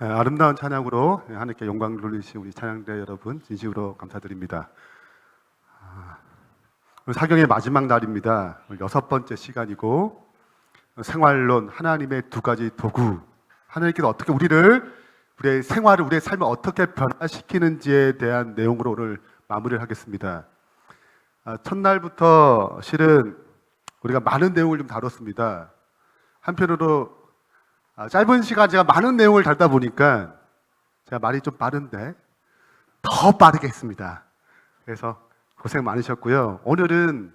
아름다운 찬양으로 하나님께 영광 돌리신 우리 찬양대 여러분 진심으로 감사드립니다. 오늘 사경의 마지막 날입니다. 6번째 시간이고 생활론, 하나님의 두 가지 도구, 하나님께서 어떻게 우리의 생활을, 우리의 삶을 어떻게 변화시키는지에 대한 내용으로 오늘 마무리를 하겠습니다. 첫날부터 실은 우리가 많은 내용을 좀 다뤘습니다. 한편으로 짧은 시간 제가 많은 내용을 다루다 보니까 제가 말이 좀 빠른데 더 빠르게 했습니다. 그래서 고생 많으셨고요. 오늘은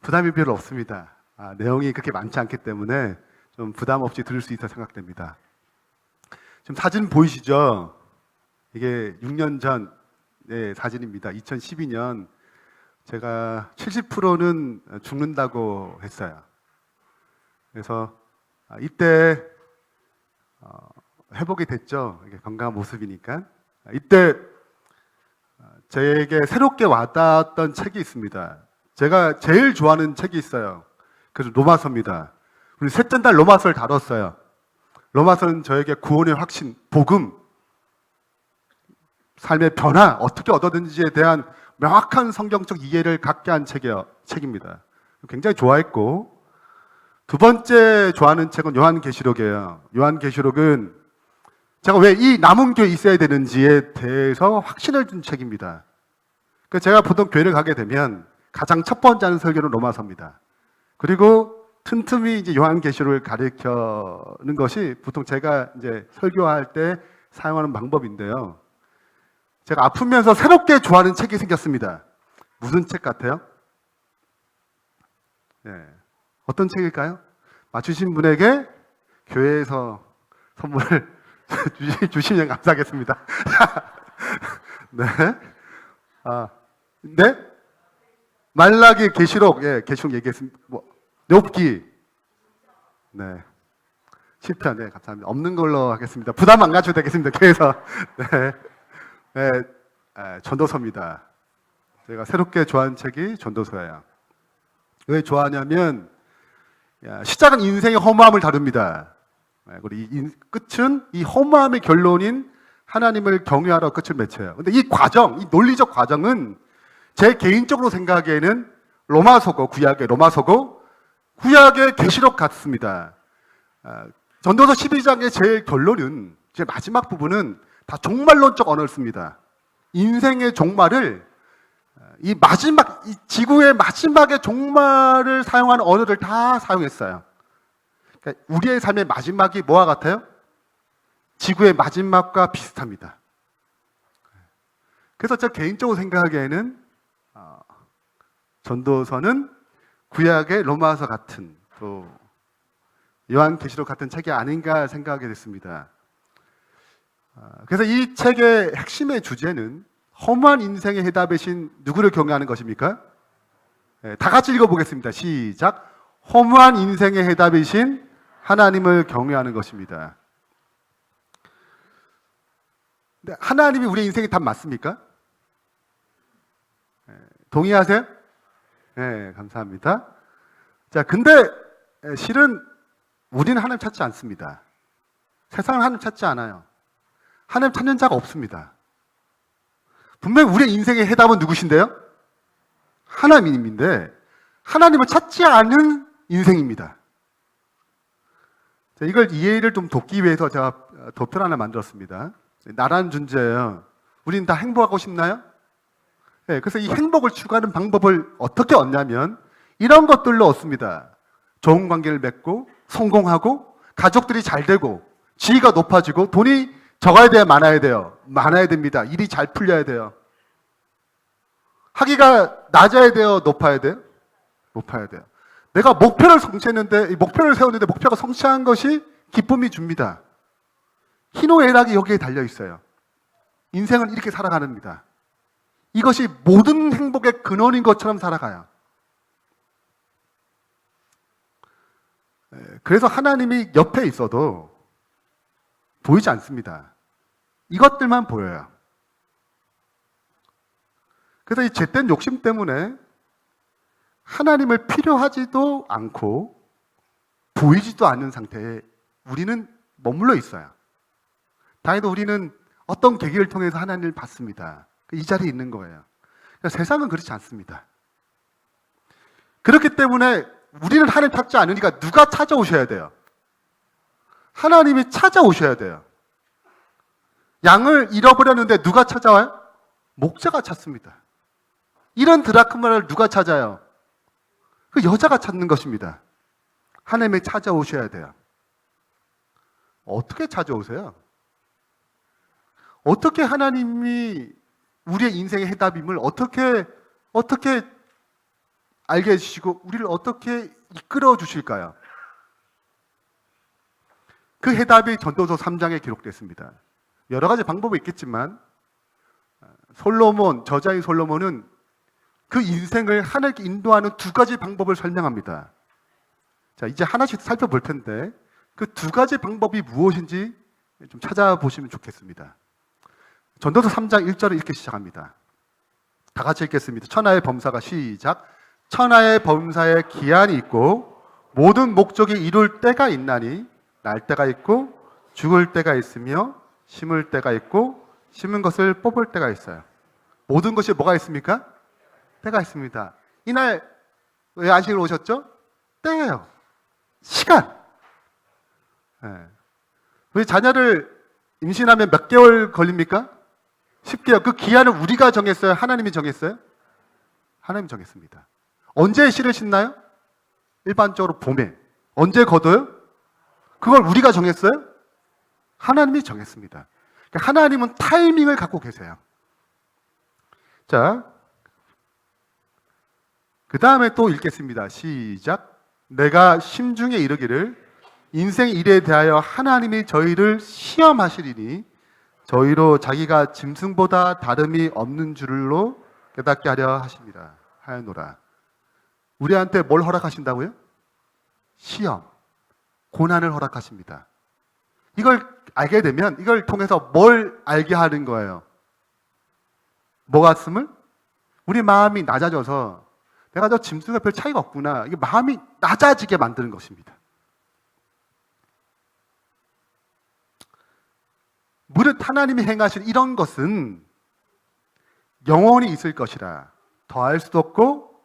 부담이 별로 없습니다. 내용이 그렇게 많지 않기 때문에 좀 부담 없이 들을 수 있다 생각됩니다. 지금 사진 보이시죠? 이게 6년 전의 사진입니다. 2012년 제가 70%는 죽는다고 했어요. 그래서 이때 회복이 됐죠. 이게 건강한 모습이니까. 이때 저에게 새롭게 와닿았던 책이 있습니다. 제가 제일 좋아하는 책이 있어요. 그래서 로마서입니다. 우리 셋째 날 로마서를 다뤘어요. 로마서는 저에게 구원의 확신, 복음, 삶의 변화, 어떻게 얻었는지에 대한 명확한 성경적 이해를 갖게 한 책입니다. 굉장히 좋아했고, 두 번째 좋아하는 책은 요한계시록이에요. 요한계시록은 제가 왜 이 남은 교회에 있어야 되는지에 대해서 확신을 준 책입니다. 그래서 제가 보통 교회를 가게 되면 가장 첫 번째 하는 설교는 로마서입니다. 그리고 틈틈이 이제 요한계시록을 가르치는 것이 보통 제가 이제 설교할 때 사용하는 방법인데요. 제가 아프면서 새롭게 좋아하는 책이 생겼습니다. 무슨 책 같아요? 네. 어떤 책일까요? 맞추신 분에게 교회에서 선물을 주시면 감사하겠습니다. 네. 네? 말라기, 계시록, 계시록 얘기했습니다. 욥기. 네. 10편, 네, 감사합니다. 없는 걸로 하겠습니다. 부담 안 가져도 되겠습니다. 교회에서. 네. 전도서입니다. 제가 새롭게 좋아하는 책이 전도서예요. 왜 좋아하냐면, 시작은 인생의 허무함을 다룹니다. 그리고 끝은 이 허무함의 결론인 하나님을 경외하러 끝을 맺혀요. 근데 이 과정, 이 논리적 과정은 제 개인적으로 생각에는 로마서고, 구약의 로마서고, 구약의 계시록 같습니다. 전도서 12장의 제 결론은, 제 마지막 부분은 다 종말론적 언어를 씁니다. 인생의 종말을 이 지구의 마지막의 종말을 사용하는 언어를 다 사용했어요. 그러니까 우리의 삶의 마지막이 뭐와 같아요? 지구의 마지막과 비슷합니다. 그래서 제가 개인적으로 생각하기에는 전도서는 구약의 로마서 같은, 또 요한계시록 같은 책이 아닌가 생각하게 됐습니다. 그래서 이 책의 핵심의 주제는 허무한 인생의 해답이신 누구를 경외하는 것입니까? 다 같이 읽어보겠습니다. 시작. 허무한 인생의 해답이신 하나님을 경외하는 것입니다. 근데 하나님이 우리의 인생의 답 맞습니까? 동의하세요? 네, 감사합니다. 자, 근데 실은 우리는 하나님 찾지 않습니다. 세상은 하나님 찾지 않아요. 하나님 찾는 자가 없습니다. 분명히 우리의 인생의 해답은 누구신데요? 하나님인데 하나님을 찾지 않은 인생입니다. 이걸 이해를 좀 돕기 위해서 제가 도표를 하나 만들었습니다. 나라는 존재예요. 우리는 다 행복하고 싶나요? 네, 그래서 이 행복을 추구하는 방법을 어떻게 얻냐면 이런 것들로 얻습니다. 좋은 관계를 맺고 성공하고 가족들이 잘 되고 지위가 높아지고 돈이 적어야 돼요? 많아야 돼요? 많아야 됩니다. 일이 잘 풀려야 돼요. 학위가 낮아야 돼요? 높아야 돼요? 높아야 돼요. 내가 목표를 세웠는데 목표가 성취한 것이 기쁨이 줍니다. 희노애락이 여기에 달려 있어요. 인생은 이렇게 살아가는 겁니다. 이것이 모든 행복의 근원인 것처럼 살아가요. 그래서 하나님이 옆에 있어도 보이지 않습니다. 이것들만 보여요. 그래서 이 잿된 욕심 때문에 하나님을 필요하지도 않고 보이지도 않는 상태에 우리는 머물러 있어요. 다행히도 우리는 어떤 계기를 통해서 하나님을 봤습니다. 이 자리에 있는 거예요. 그러니까 세상은 그렇지 않습니다. 그렇기 때문에 우리는 하나님 찾지 않으니까 누가 찾아오셔야 돼요? 하나님이 찾아오셔야 돼요. 양을 잃어버렸는데 누가 찾아와요? 목자가 찾습니다. 이런 드라크마를 누가 찾아요? 그 여자가 찾는 것입니다. 하나님이 찾아오셔야 돼요. 어떻게 찾아오세요? 어떻게 하나님이 우리의 인생의 해답임을 어떻게 알게 해주시고 우리를 어떻게 이끌어 주실까요? 그 해답이 전도서 3장에 기록됐습니다. 여러 가지 방법이 있겠지만 저자인 솔로몬은 그 인생을 하나님께 인도하는 두 가지 방법을 설명합니다. 자, 이제 하나씩 살펴볼 텐데 그 두 가지 방법이 무엇인지 좀 찾아보시면 좋겠습니다. 전도서 3장 1절을 이렇게 시작합니다. 다 같이 읽겠습니다. 천하의 범사가 시작. 천하의 범사에 기한이 있고 모든 목적이 이룰 때가 있나니 날 때가 있고 죽을 때가 있으며 심을 때가 있고 심은 것을 뽑을 때가 있어요. 모든 것이 뭐가 있습니까? 때가 있습니다. 이날 왜 안식을 오셨죠? 때예요. 시간. 네. 우리 자녀를 임신하면 몇 개월 걸립니까? 10개월. 그 기한을 우리가 정했어요? 하나님이 정했어요? 하나님이 정했습니다. 언제 씨를 신나요? 일반적으로 봄에. 언제 거둬요? 그걸 우리가 정했어요? 하나님이 정했습니다. 그러니까 하나님은 타이밍을 갖고 계세요. 자, 그 다음에 또 읽겠습니다. 시작. 내가 심중에 이르기를 인생 일에 대하여 하나님이 저희를 시험하시리니 저희로 자기가 짐승보다 다름이 없는 줄로 깨닫게 하려 하십니다. 하여노라. 우리한테 뭘 허락하신다고요? 시험, 고난을 허락하십니다. 이걸 알게 되면 이걸 통해서 뭘 알게 하는 거예요? 뭐 같음을? 우리 마음이 낮아져서 내가 저 짐승과 별 차이가 없구나. 이게 마음이 낮아지게 만드는 것입니다. 무릇 하나님이 행하신 이런 것은 영원히 있을 것이라 더할 수도 없고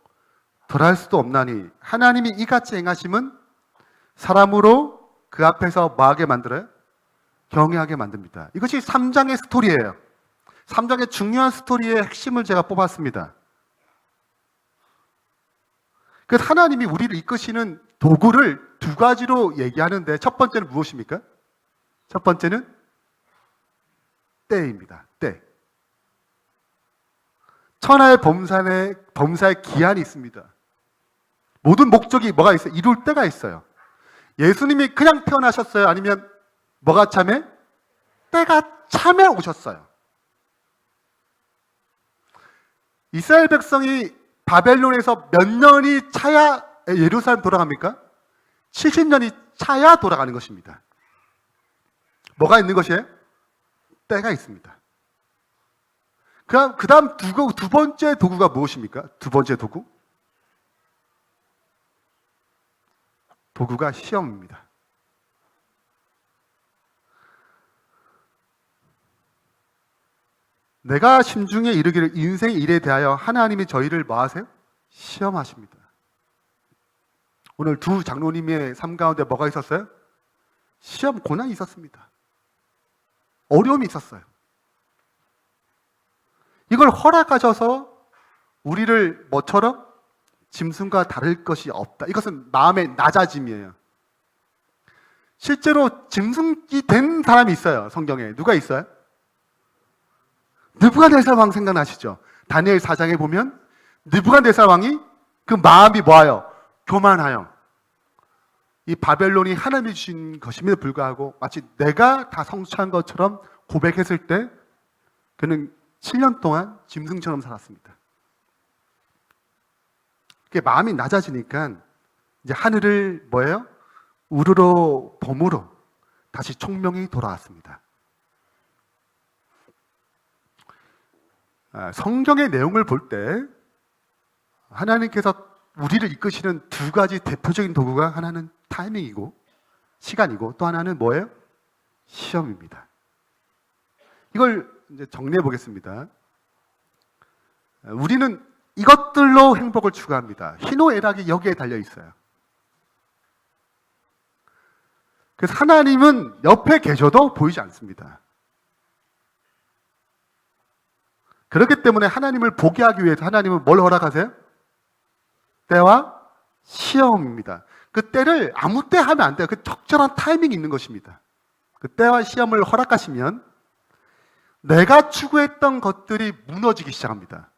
덜할 수도 없나니 하나님이 이같이 행하심은 사람으로 그 앞에서 뭐하게 만들어요? 경외하게 만듭니다. 이것이 3장의 스토리예요. 3장의 중요한 스토리의 핵심을 제가 뽑았습니다. 그래서 하나님이 우리를 이끄시는 도구를 두 가지로 얘기하는데 첫 번째는 무엇입니까? 첫 번째는 때입니다. 때. 천하의 범사에 기한이 있습니다. 모든 목적이 뭐가 있어요? 이룰 때가 있어요. 예수님이 그냥 태어나셨어요? 아니면 뭐가 참에? 때가 참에 오셨어요. 이스라엘 백성이 바벨론에서 몇 년이 차야 예루살렘 돌아갑니까? 70년이 차야 돌아가는 것입니다. 뭐가 있는 것이에요? 때가 있습니다. 그 다음 두 번째 도구가 무엇입니까? 두 번째 도구? 도구가 시험입니다. 내가 심중에 이르기를 인생의 일에 대하여 하나님이 저희를 뭐 하세요? 시험하십니다. 오늘 두 장로님의 삶 가운데 뭐가 있었어요? 시험, 고난이 있었습니다. 어려움이 있었어요. 이걸 허락하셔서 우리를 뭐처럼? 짐승과 다를 것이 없다. 이것은 마음의 낮아짐이에요. 실제로 짐승이 된 사람이 있어요. 성경에. 누가 있어요? 느부갓네살 왕 생각나시죠? 다니엘 4장에 보면 느부갓네살 왕이 그 마음이 뭐하여? 교만하여. 이 바벨론이 하나님이 주신 것임에도 불구하고 마치 내가 다 성취한 것처럼 고백했을 때 그는 7년 동안 짐승처럼 살았습니다. 그게 마음이 낮아지니까 이제 하늘을 뭐예요? 우르르 봄으로 다시 총명이 돌아왔습니다. 성경의 내용을 볼 때 하나님께서 우리를 이끄시는 두 가지 대표적인 도구가 하나는 타이밍이고 시간이고 또 하나는 뭐예요? 시험입니다. 이걸 이제 정리해 보겠습니다. 우리는 이것들로 행복을 추구합니다. 희노애락이 여기에 달려 있어요. 그래서 하나님은 옆에 계셔도 보이지 않습니다. 그렇기 때문에 하나님을 보게 하기 위해서 하나님은 뭘 허락하세요? 때와 시험입니다. 그 때를 아무 때 하면 안 돼요. 그 적절한 타이밍이 있는 것입니다. 그 때와 시험을 허락하시면 내가 추구했던 것들이 무너지기 시작합니다.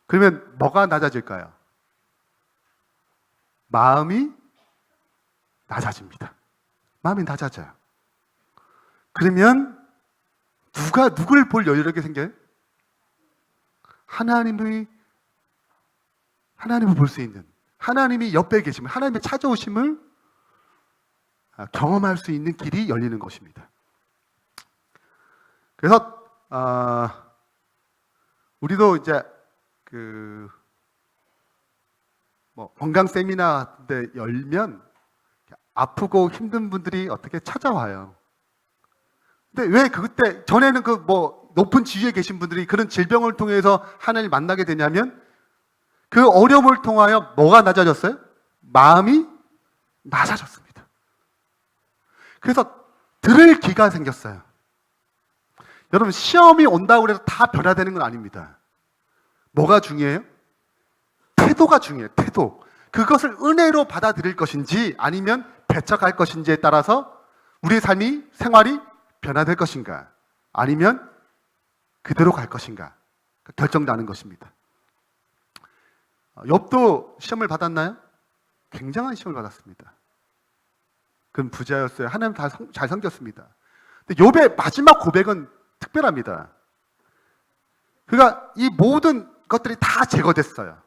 그러면 뭐가 낮아질까요? 마음이 낮아집니다. 마음이 낮아져요. 그러면 누가 누굴 볼 여유롭게 생겨요? 하나님을 볼 수 있는, 하나님이 옆에 계심을, 하나님의 찾아오심을 경험할 수 있는 길이 열리는 것입니다. 그래서 우리도 이제 건강 세미나 때 열면 아프고 힘든 분들이 어떻게 찾아와요. 근데 왜 그때 전에는 높은 지위에 계신 분들이 그런 질병을 통해서 하나님을 만나게 되냐면 그 어려움을 통하여 뭐가 낮아졌어요? 마음이 낮아졌습니다. 그래서 들을 귀가 생겼어요. 여러분, 시험이 온다고 해서 다 변화되는 건 아닙니다. 뭐가 중요해요? 태도가 중요해요. 태도. 그것을 은혜로 받아들일 것인지 아니면 배척할 것인지에 따라서 우리의 삶이, 생활이 변화될 것인가 아니면 그대로 갈 것인가 결정나는 것입니다. 욥도 시험을 받았나요? 굉장한 시험을 받았습니다. 그는 부자였어요. 하나님 다 잘 섬겼습니다. 근데 욥의 마지막 고백은 특별합니다. 그가 이 모든 것들이 다 제거됐어요.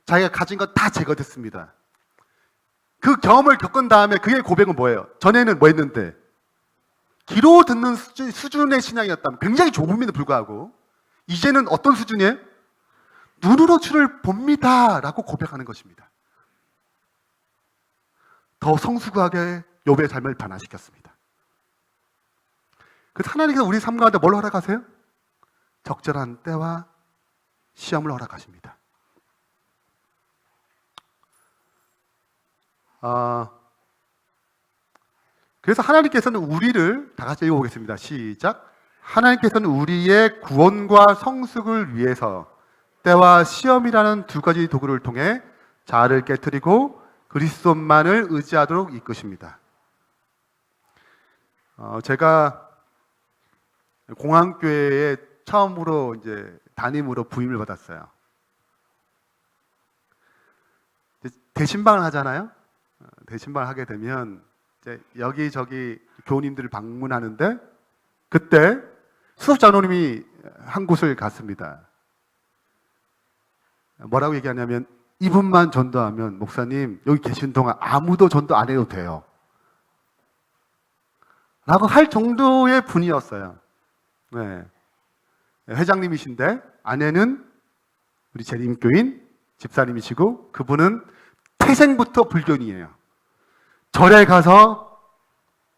자기가 가진 것 다 제거됐습니다. 그 경험을 겪은 다음에 그의 고백은 뭐예요? 전에는 뭐 했는데? 귀로 듣는 수준의 신앙이었다면 굉장히 조금에도 불구하고 이제는 어떤 수준이에요? 눈으로 주를 봅니다 라고 고백하는 것입니다. 더 성숙하게 욥의 삶을 변화시켰습니다. 그래서 하나님께서 우리 삶 가운데 뭘 허락하세요? 적절한 때와 시험을 허락하십니다. 그래서 하나님께서는 우리를 다 같이 읽어보겠습니다. 시작. 하나님께서는 우리의 구원과 성숙을 위해서 때와 시험이라는 두 가지 도구를 통해 자아를 깨트리고 그리스도만을 의지하도록 이끄십니다. 제가 공항교회에 처음으로 이제 담임으로 부임을 받았어요. 대신방을 하잖아요. 대신방을 하게 되면 이제 여기저기 교우님들을 방문하는데 그때 수석 장로님이 한 곳을 갔습니다. 뭐라고 얘기하냐면 이분만 전도하면 목사님 여기 계신 동안 아무도 전도 안 해도 돼요 라고 할 정도의 분이었어요. 네. 회장님이신데 아내는 우리 재림교인 집사님이시고 그분은 태생부터 불교인이에요. 절에 가서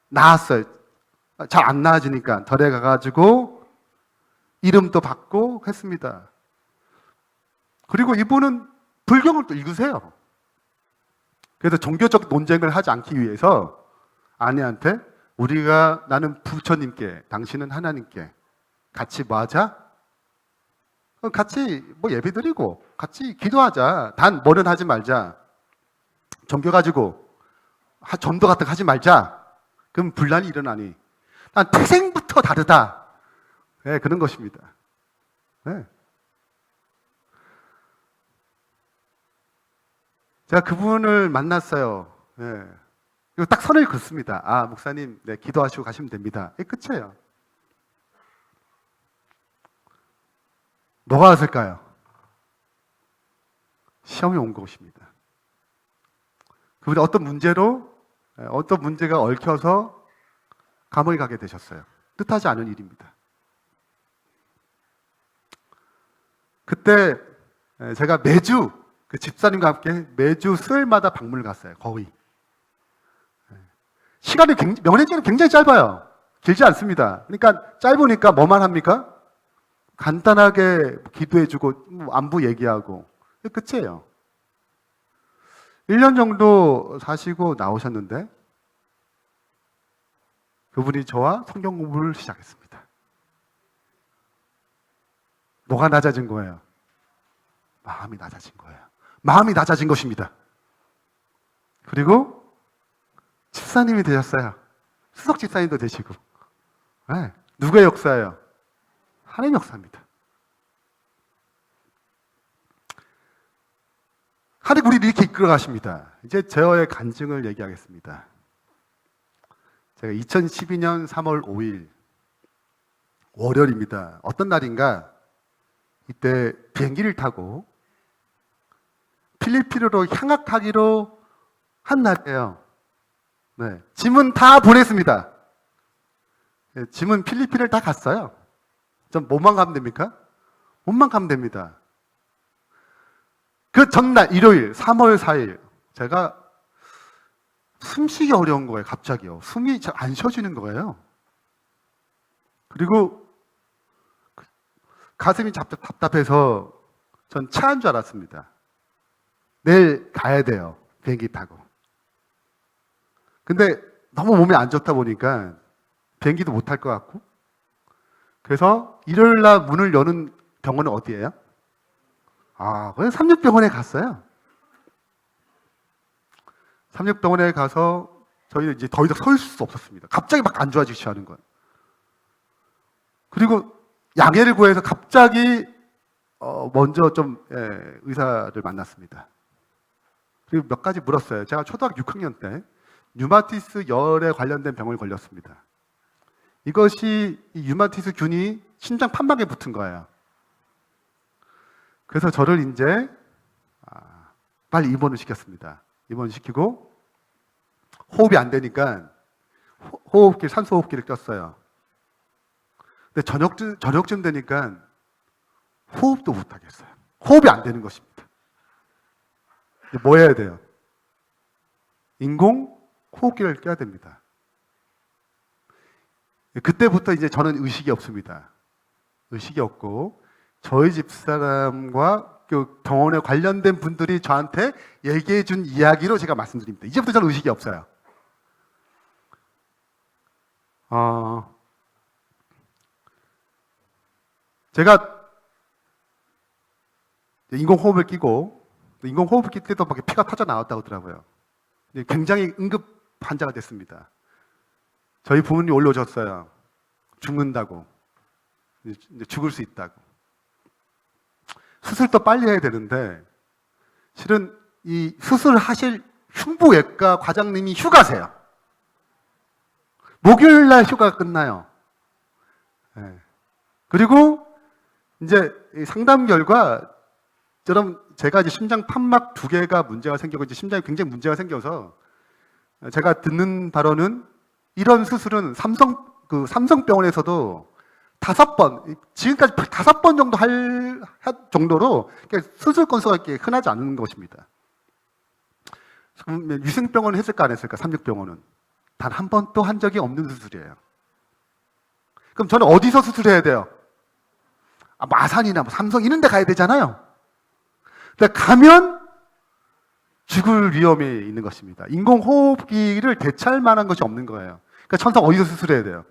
나았어요. 잘 안 나아지니까 절에 가가지고 이름도 받고 했습니다. 그리고 이분은 불경을 또 읽으세요. 그래서 종교적 논쟁을 하지 않기 위해서 아내한테 나는 부처님께 당신은 하나님께 같이 뭐 하자? 같이 뭐 예배 드리고 같이 기도하자. 단 뭐는 하지 말자. 종교 가지고 전도 같은 거 하지 말자. 그럼 분란이 일어나니. 난 태생부터 다르다. 네, 그런 것입니다. 네. 제가 그분을 만났어요. 네. 그리고 딱 선을 긋습니다. 목사님, 네, 기도하시고 가시면 됩니다. 이게 끝이에요. 뭐가 왔을까요? 시험이 온 것입니다. 그분이 어떤 문제가 얽혀서 감옥에 가게 되셨어요. 뜻하지 않은 일입니다. 그때 제가 매주 그 집사님과 함께 매주 수요일마다 방문을 갔어요. 거의. 시간이 면회지는 굉장히 짧아요. 길지 않습니다. 그러니까 짧으니까 뭐만 합니까? 간단하게 기도해주고 안부 얘기하고 끝이에요. 1년 정도 사시고 나오셨는데 그분이 저와 성경 공부를 시작했습니다. 뭐가 낮아진 거예요? 마음이 낮아진 거예요. 마음이 낮아진 것입니다. 그리고 집사님이 되셨어요. 수석 집사님도 되시고. 네. 누구의 역사예요? 하나님의 역사입니다. 하나님 우리를 이렇게 이끌어 가십니다. 이제 저의 간증을 얘기하겠습니다. 제가 2012년 3월 5일 월요일입니다. 어떤 날인가 이때 비행기를 타고 필리핀으로 향학하기로 한 날이에요. 네, 짐은 다 보냈습니다. 네, 짐은 필리핀을 다 갔어요. 전 몸만 가면 됩니까? 몸만 가면 됩니다. 그 전날 일요일 3월 4일 제가 숨쉬기 어려운 거예요. 갑자기요. 숨이 잘 안 쉬어지는 거예요. 그리고 가슴이 답답해서 전 체한 줄 알았습니다. 내일 가야 돼요. 비행기 타고. 근데 너무 몸이 안 좋다 보니까 비행기도 못 탈 것 같고 그래서 일요일 날 문을 여는 병원은 어디예요? 그래서 삼육병원에 갔어요. 삼육병원에 가서 저희는 이제 더 이상 서 있을 수 없었습니다. 갑자기 막 안 좋아지기 시작하는 거예요. 그리고 양해를 구해서 갑자기 먼저 좀 의사를 만났습니다. 그리고 몇 가지 물었어요. 제가 초등학교 6학년 때 류마티스 열에 관련된 병을 걸렸습니다. 이것이 이 류마티스 균이 심장 판막에 붙은 거예요. 그래서 저를 이제 빨리 입원을 시켰습니다. 입원을 시키고 호흡이 안 되니까 호흡기, 산소호흡기를 꼈어요. 근데 저녁쯤 되니까 호흡도 못 하겠어요. 호흡이 안 되는 것입니다. 뭐 해야 돼요? 인공 호흡기를 껴야 됩니다. 그때부터 이제 저는 의식이 없습니다. 의식이 없고 저희 집사람과 그 병원에 관련된 분들이 저한테 얘기해 준 이야기로 제가 말씀드립니다. 이제부터 저는 의식이 없어요. 제가 인공호흡을 끼고 인공호흡을 낄 때도 막 피가 터져 나왔다고 하더라고요. 굉장히 응급 환자가 됐습니다. 저희 부모님이 올려줬어요. 죽는다고. 이제 죽을 수 있다고. 수술도 빨리 해야 되는데 실은 이 수술하실 흉부외과 과장님이 휴가세요. 목요일 날 휴가가 끝나요. 네. 그리고 이제 상담 결과 제가 이제 심장 판막 2개가 문제가 생기고 이제 심장에 굉장히 문제가 생겨서 제가 듣는 바로는 이런 수술은 삼성병원에서도 5번, 지금까지 5번 정도 할 정도로 수술 건수가 이렇게 흔하지 않은 것입니다. 그럼 위생병원은 했을까 안 했을까? 삼육병원은 단 한 번도 한 적이 없는 수술이에요. 그럼 저는 어디서 수술해야 돼요? 마산이나 삼성 이런 데 가야 되잖아요. 근데 가면 죽을 위험이 있는 것입니다. 인공호흡기를 대체할 만한 것이 없는 거예요. 그러니까 천상 어디서 수술해야 돼요?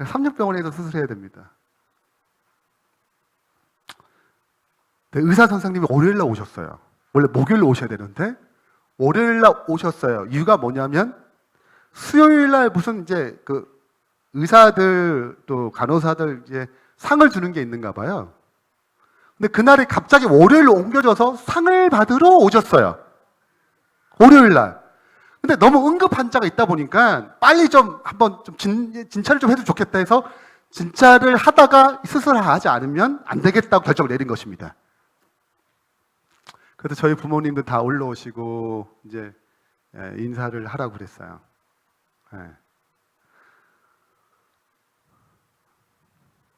삼육병원에서 수술해야 됩니다. 네, 의사 선생님이 월요일날 오셨어요. 원래 목요일날 오셔야 되는데 월요일날 오셨어요. 이유가 뭐냐면 수요일날 무슨 이제 그 의사들 또 간호사들 이제 상을 주는 게 있는가 봐요. 근데 그날이 갑자기 월요일로 옮겨져서 상을 받으러 오셨어요. 월요일날. 근데 너무 응급 환자가 있다 보니까 빨리 좀 한번 좀 진찰을 좀 해도 좋겠다 해서 진찰을 하다가 수술을 하지 않으면 안 되겠다고 결정을 내린 것입니다. 그래서 저희 부모님도 다 올라오시고 이제 인사를 하라고 그랬어요.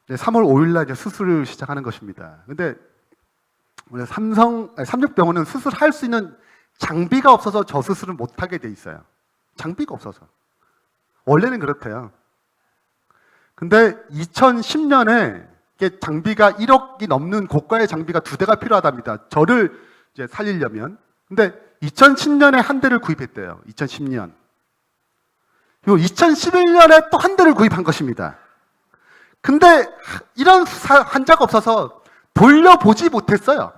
3월 5일날 이제 수술을 시작하는 것입니다. 근데 삼육병원은 수술할 수 있는 장비가 없어서 저 수술을 못하게 돼 있어요. 장비가 없어서. 원래는 그렇대요. 근데 2010년에 장비가 1억이 넘는 고가의 장비가 2대가 필요하답니다. 저를 이제 살리려면. 근데 2010년에 한 대를 구입했대요. 2010년. 그리고 2011년에 또 한 대를 구입한 것입니다. 근데 이런 환자가 없어서 돌려보지 못했어요.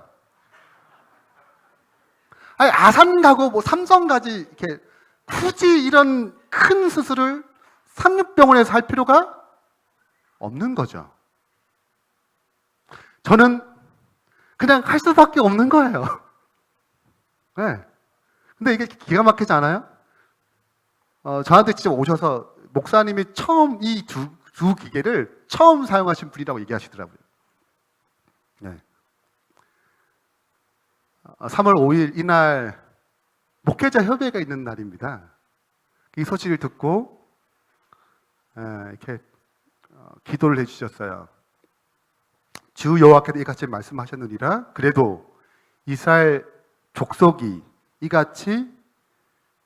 아니, 아산 가고 뭐 삼성 가지 이렇게 굳이 이런 큰 수술을 삼육병원에서 할 필요가 없는 거죠. 저는 그냥 할 수밖에 없는 거예요. 네. 근데 이게 기가 막히지 않아요? 저한테 직접 오셔서 목사님이 처음 이 두 기계를 처음 사용하신 분이라고 얘기하시더라고요. 네. 3월 5일 이날 목회자 협의회가 있는 날입니다. 이 소식을 듣고 이렇게 기도를 해주셨어요. 주 여호와께서 이같이 말씀하셨느니라. 그래도 이스라엘 족속이 이같이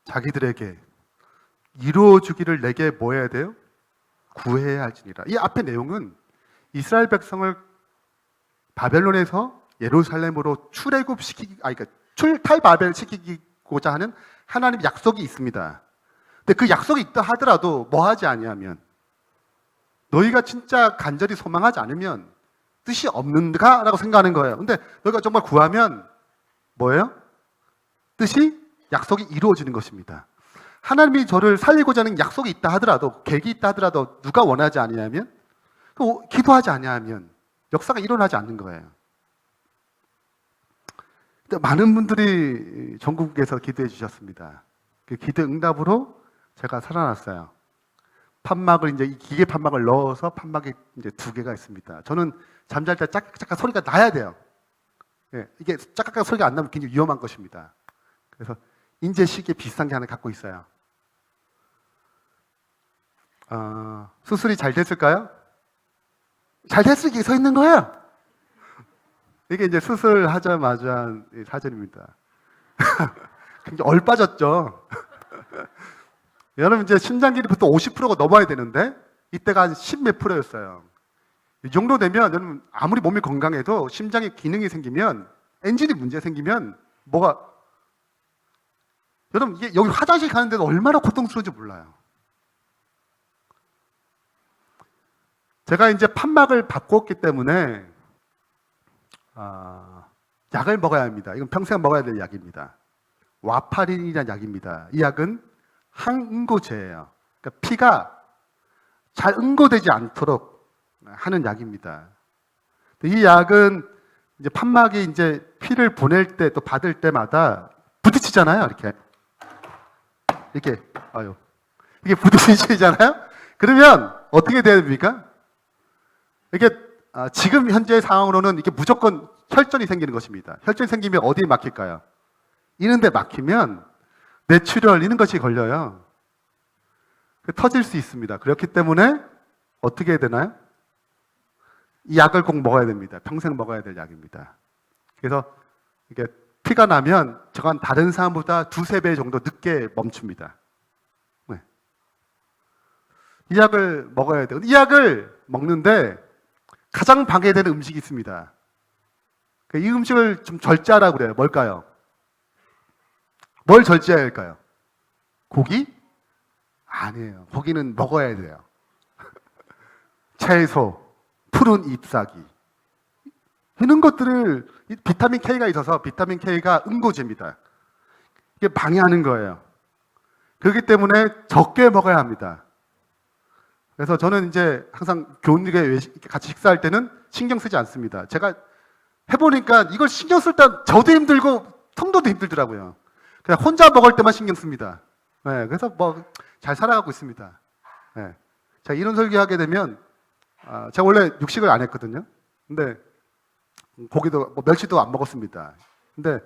자기들에게 이루어주기를 내게 뭐 해야 돼요? 구해야 할지니라. 이 앞의 내용은 이스라엘 백성을 바벨론에서 예루살렘으로 탈바벨 시키고자 하는 하나님의 약속이 있습니다. 근데 그 약속이 있다 하더라도 뭐 하지 아니하면, 너희가 진짜 간절히 소망하지 않으면 뜻이 없는가? 라고 생각하는 거예요. 근데 너희가 정말 구하면 뭐예요? 뜻이, 약속이 이루어지는 것입니다. 하나님이 저를 살리고자 하는 약속이 있다 하더라도, 계획이 있다 하더라도 누가 원하지 아니하면, 기도하지 아니하면 역사가 일어나지 않는 거예요. 많은 분들이 전국에서 기도해 주셨습니다. 그 기도 응답으로 제가 살아났어요. 판막을 이제 이 기계 판막을 넣어서 판막이 이제 2개가 있습니다. 저는 잠잘 때 짝깍 소리가 나야 돼요. 예, 이게 짝깍 소리가 안 나면 굉장히 위험한 것입니다. 그래서 인제 시계 비싼 게 하나 갖고 있어요. 수술이 잘 됐을까요? 잘 됐으니 서 있는 거예요. 이게 이제 수술하자마자 사진입니다. 굉장히 얼빠졌죠. 여러분, 이제 심장기를 보통 50%가 넘어야 되는데 이때가 한 10 몇 프로였어요. 이 정도 되면 여러분, 아무리 몸이 건강해도 심장에 기능이 생기면, 엔진이 문제 생기면 여러분, 이게 여기 화장실 가는데도 얼마나 고통스러운지 몰라요. 제가 이제 판막을 바꿨기 때문에 약을 먹어야 합니다. 이건 평생 먹어야 될 약입니다. 와파린이라는 약입니다. 이 약은 항응고제예요. 그러니까 피가 잘 응고되지 않도록 하는 약입니다. 이 약은 이제 판막이 이제 피를 보낼 때, 또 받을 때마다 부딪히잖아요. 이렇게 이게 부딪히잖아요. 그러면 어떻게 돼야 됩니까? 이게 지금 현재 상황으로는 이게 무조건 혈전이 생기는 것입니다. 혈전이 생기면 어디에 막힐까요? 이런데 막히면 뇌출혈, 이런 것이 걸려요. 터질 수 있습니다. 그렇기 때문에 어떻게 해야 되나요? 이 약을 꼭 먹어야 됩니다. 평생 먹어야 될 약입니다. 그래서 이게 피가 나면 저건 다른 사람보다 2~3배 정도 늦게 멈춥니다. 네. 이 약을 먹어야 돼요. 이 약을 먹는데 가장 방해되는 음식이 있습니다. 이 음식을 좀 절제하라고 그래요. 뭘까요? 뭘 절제해야 할까요? 고기? 아니에요. 고기는 먹어야 돼요. 채소, 푸른 잎사귀, 이런 것들을, 비타민 K가 있어서 비타민 K가 응고제입니다. 이게 방해하는 거예요. 그렇기 때문에 적게 먹어야 합니다. 그래서 저는 이제 항상 교우님과 같이 식사할 때는 신경 쓰지 않습니다. 제가 해보니까 이걸 신경 쓸 때 저도 힘들고 성도도 힘들더라고요. 그냥 혼자 먹을 때만 신경 씁니다. 네, 그래서 잘 살아가고 있습니다. 네. 제가 이런 설교하게 되면, 제가 원래 육식을 안 했거든요. 근데 고기도 멸치도 안 먹었습니다. 근데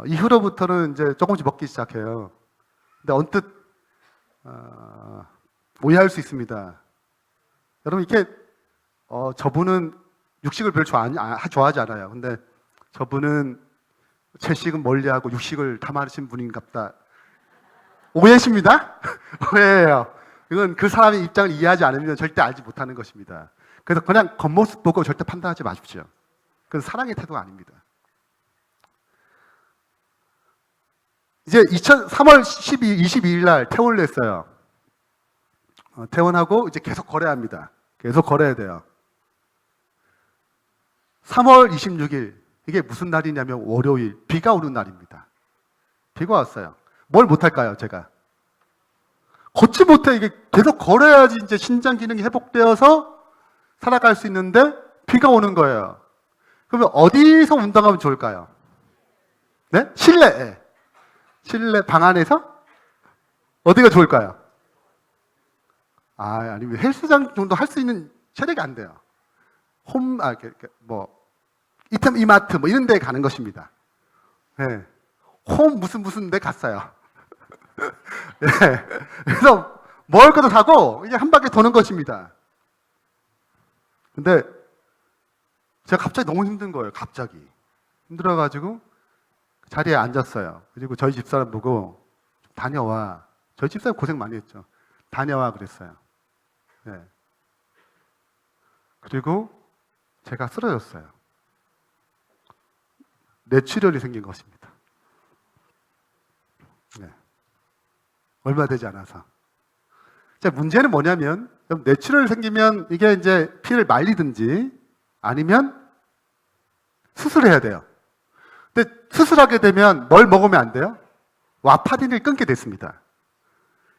이후로부터는 이제 조금씩 먹기 시작해요. 근데 언뜻 오해할 수 있습니다. 여러분, 이렇게 저분은 육식을 별로 좋아하지 않아요. 근데 저분은 채식은 멀리하고 육식을 탐하신 분인갑다. 오해십니다. 오해예요. 이건 그 사람의 입장을 이해하지 않으면 절대 알지 못하는 것입니다. 그래서 그냥 겉모습 보고 절대 판단하지 마십시오. 그건 사랑의 태도가 아닙니다. 이제 3월 22일 날 퇴원을 했어요. 퇴원하고 이제 계속 거래합니다. 계속 거래해야 돼요. 3월 26일, 이게 무슨 날이냐면 월요일, 비가 오는 날입니다. 비가 왔어요. 뭘 못할까요, 제가? 걷지 못해. 이게 계속 걸어야지 이제 신장 기능이 회복되어서 살아갈 수 있는데 비가 오는 거예요. 그러면 어디서 운동하면 좋을까요? 네? 실내. 실내 방 안에서? 어디가 좋을까요? 아니면 헬스장 정도 할 수 있는 체력이 안 돼요. 이마트 이런 데 가는 것입니다. 네. 무슨 데 갔어요. 네. 그래서 먹을 것도 사고 이제 한 바퀴 도는 것입니다. 근데 제가 갑자기 너무 힘든 거예요. 갑자기 힘들어가지고 자리에 앉았어요. 그리고 저희 집사람 보고 다녀와. 저희 집사람 고생 많이 했죠. 다녀와 그랬어요. 네. 그리고 제가 쓰러졌어요. 뇌출혈이 생긴 것입니다. 네. 얼마 되지 않아서. 자, 문제는 뭐냐면 뇌출혈이 생기면 이게 이제 피를 말리든지 아니면 수술해야 돼요. 근데 수술하게 되면 뭘 먹으면 안 돼요? 와파린을 끊게 됐습니다.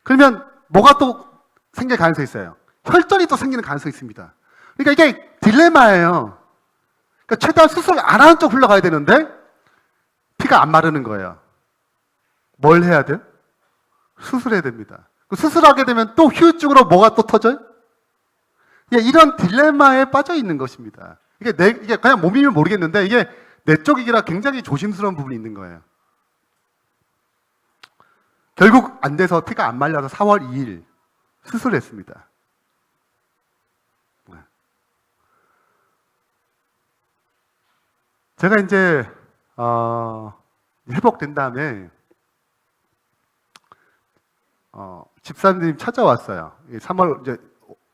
그러면 뭐가 또 생길 가능성이 있어요? 혈전이 또 생기는 가능성이 있습니다. 그러니까 이게 딜레마예요. 그러니까 최대한 수술 안 하는 쪽 흘러가야 되는데 피가 안 마르는 거예요. 뭘 해야 돼요? 수술해야 됩니다. 수술하게 되면 또 후유증으로 뭐가 또 터져요? 이런 딜레마에 빠져 있는 것입니다. 이게 그냥 몸이면 모르겠는데 이게 내 쪽이라 굉장히 조심스러운 부분이 있는 거예요. 결국 안 돼서 피가 안 말려서 4월 2일 수술했습니다. 제가 이제 회복된 다음에 집사님이 찾아왔어요. 3월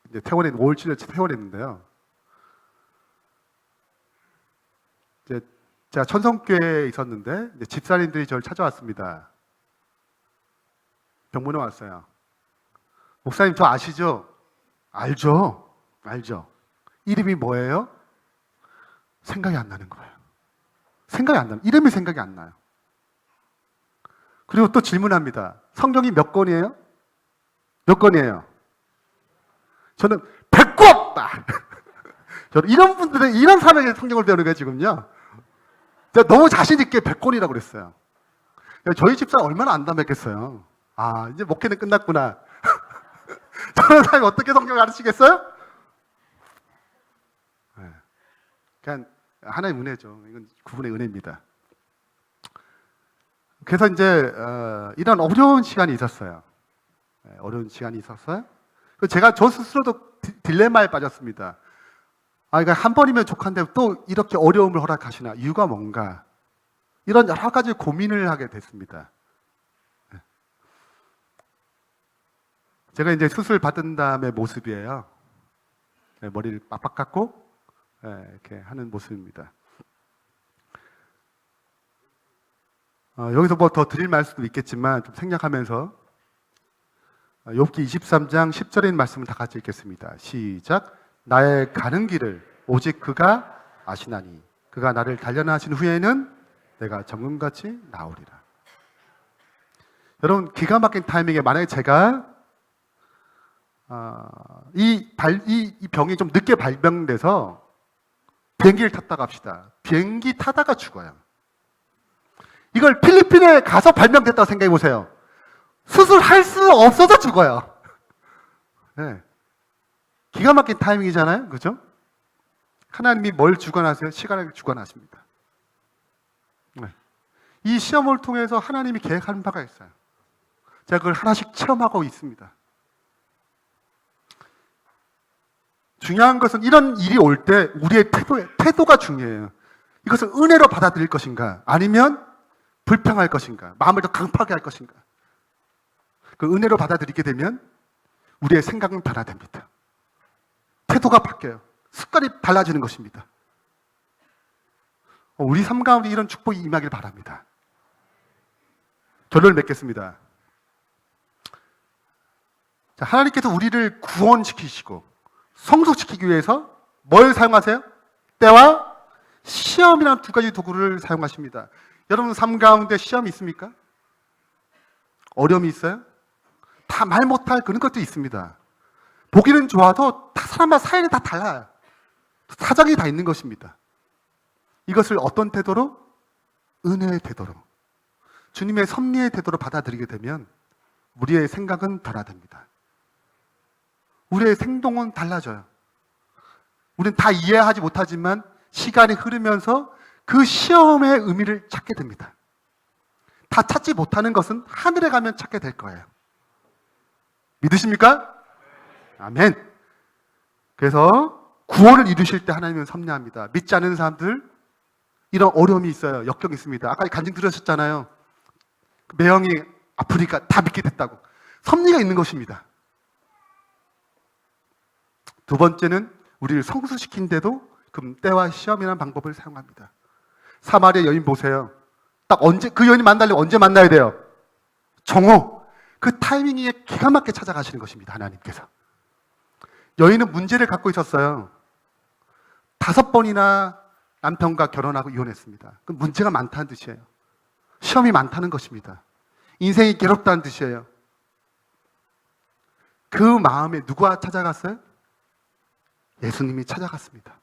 이제 퇴원했 5월 7일 퇴원했는데요. 이제 제가 천성교회에 있었는데 이제 집사님들이 저를 찾아왔습니다. 병문에 왔어요. 목사님 저 아시죠? 알죠. 이름이 뭐예요? 생각이 안 나는 거예요. 이름이 생각이 안 나요. 그리고 또 질문합니다. 성경이 몇 권이에요? 몇 권이에요? 저는 100권! 저는 이런 분들은 이런 사람에게 성경을 배우는 거예요, 지금요. 제가 너무 자신있게 100권이라고 그랬어요. 저희 집사 얼마나 안 담았겠어요. 이제 목회는 끝났구나. 저런 사람이 어떻게 성경을 가르치겠어요? 네. 그냥 하나의 은혜죠. 이건 구분의 은혜입니다. 그래서 이제 이런 어려운 시간이 있었어요. 제가 저 스스로도 딜레마에 빠졌습니다. 그러니까 한 번이면 족한데 또 이렇게 어려움을 허락하시나? 이유가 뭔가? 이런 여러 가지 고민을 하게 됐습니다. 제가 이제 수술 받은 다음에 모습이에요. 머리를 빡빡 깎고 이렇게 하는 모습입니다. 여기서 뭐 더 드릴 말씀도 있겠지만 좀 생략하면서 욥기 23장 10절에 있는 말씀을 다 같이 읽겠습니다. 시작. 나의 가는 길을 오직 그가 아시나니 그가 나를 단련하신 후에는 내가 정금같이 나오리라. 여러분 기가 막힌 타이밍에 만약에 제가 이 병이 좀 늦게 발병돼서 비행기를 탔다가 합시다. 비행기 타다가 죽어요. 이걸 필리핀에 가서 발병됐다고 생각해 보세요. 수술할 수 없어서 죽어요. 네. 기가 막힌 타이밍이잖아요. 그죠? 하나님이 뭘 주관하세요? 시간을 주관하십니다. 네. 이 시험을 통해서 하나님이 계획하는 바가 있어요. 제가 그걸 하나씩 체험하고 있습니다. 중요한 것은 이런 일이 올 때 우리의 태도가 중요해요. 이것을 은혜로 받아들일 것인가? 아니면 불평할 것인가? 마음을 더 강팍하게 할 것인가? 그 은혜로 받아들이게 되면 우리의 생각은 변화됩니다. 태도가 바뀌어요. 습관이 달라지는 것입니다. 우리 삶 가운데 이런 축복이 임하길 바랍니다. 결론을 맺겠습니다. 자, 하나님께서 우리를 구원시키시고 성숙시키기 위해서 뭘 사용하세요? 때와 시험이라는 두 가지 도구를 사용하십니다. 여러분 삶 가운데 시험이 있습니까? 어려움이 있어요? 다 말 못할 그런 것도 있습니다. 보기는 좋아도 다 사람마다 사연이 다 달라요. 사정이 다 있는 것입니다. 이것을 어떤 태도로? 은혜의 태도로, 주님의 섭리의 태도로 받아들이게 되면 우리의 생각은 변화됩니다. 우리의 행동은 달라져요. 우리는 다 이해하지 못하지만 시간이 흐르면서 그 시험의 의미를 찾게 됩니다. 다 찾지 못하는 것은 하늘에 가면 찾게 될 거예요. 믿으십니까? 아멘. 그래서 구원을 이루실 때 하나님은 섭리합니다. 믿지 않는 사람들 이런 어려움이 있어요. 역경이 있습니다. 아까 간증 들으셨잖아요. 매형이 아프니까 다 믿게 됐다고. 섭리가 있는 것입니다. 두 번째는 우리를 성수시킨데도 그 때와 시험이라는 방법을 사용합니다. 사마리아 여인 보세요. 딱 언제 그 여인이 만나려면 언제 만나야 돼요? 정오. 그 타이밍에 기가 막히게 찾아가시는 것입니다. 하나님께서. 여인은 문제를 갖고 있었어요. 5번이나 남편과 결혼하고 이혼했습니다. 그 문제가 많다는 뜻이에요. 시험이 많다는 것입니다. 인생이 괴롭다는 뜻이에요. 그 마음에 누가 찾아갔어요? 예수님이 찾아갔습니다.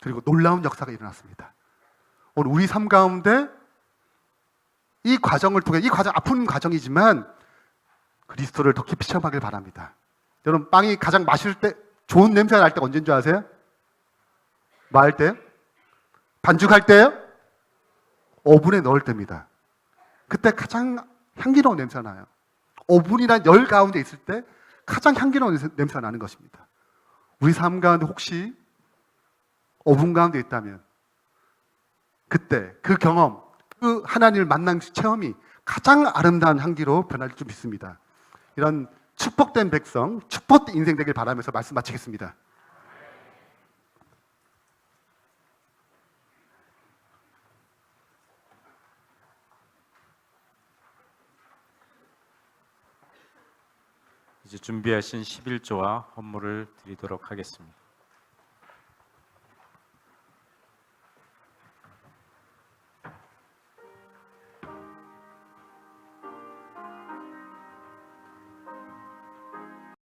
그리고 놀라운 역사가 일어났습니다. 오늘 우리 삶 가운데 이 과정을 통해, 이 과정 아픈 과정이지만 그리스도를 더 깊이 체험하길 바랍니다. 여러분 빵이 가장 마실 때 좋은 냄새가 날 때가 언제인 줄 아세요? 뭐 할 때요? 반죽할 때요? 오븐에 넣을 때입니다. 그때 가장 향기로운 냄새가 나요. 오븐이란 열 가운데 있을 때 가장 향기로운 냄새가 나는 것입니다. 우리 삶 가운데 혹시 오븐 가운데 있다면 그때 그 경험, 그 하나님을 만난 체험이 가장 아름다운 향기로 변할 줄 믿습니다. 이런 축복된 백성, 축복된 인생 되길 바라면서 말씀 마치겠습니다. 이제 준비하신 11조와 헌물을 드리도록 하겠습니다.